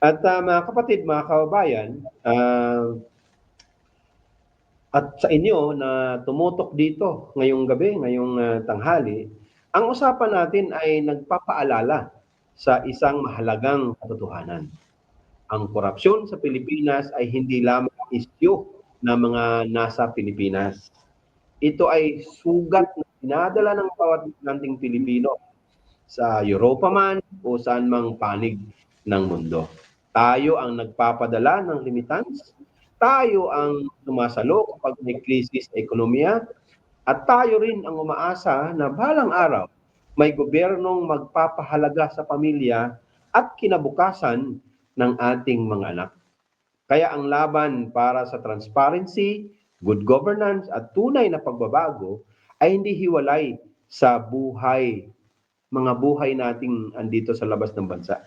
At mga kapatid, mga kababayan, at sa inyo na tumutok dito ngayong gabi, ngayong tanghali, ang usapan natin ay nagpapaalala sa isang mahalagang katotohanan. Ang korupsyon sa Pilipinas ay hindi lamang isyu ng mga nasa Pilipinas. Ito ay sugat na dinadala ng bawat nating Pilipino sa Europa man o saan mang panig ng mundo. Tayo ang nagpapadala ng remittance, tayo ang sumasalo kapag may krisis sa ekonomiya, at tayo rin ang umaasa na balang araw may gobyernong magpapahalaga sa pamilya at kinabukasan ng ating mga anak. Kaya ang laban para sa transparency, good governance at tunay na pagbabago ay hindi hiwalay sa mga buhay nating andito sa labas ng bansa.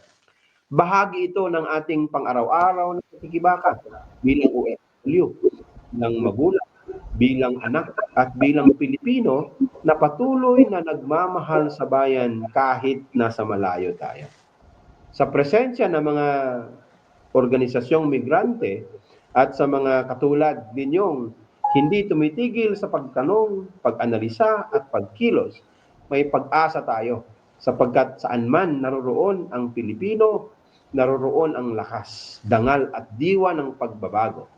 Bahagi ito ng ating pang-araw-araw na pakikibaka bilang OFW, bilang magulang, bilang anak at bilang Pilipino na patuloy na nagmamahal sa bayan kahit nasa malayo tayo. Sa presensya ng mga organisasyong migrante at sa mga katulad ninyong hindi tumitigil sa pagtanong, pag-analisa at pagkilos, may pag-asa tayo sapagkat saan man naroroon ang Pilipino, naroroon ang lakas, dangal at diwa ng pagbabago.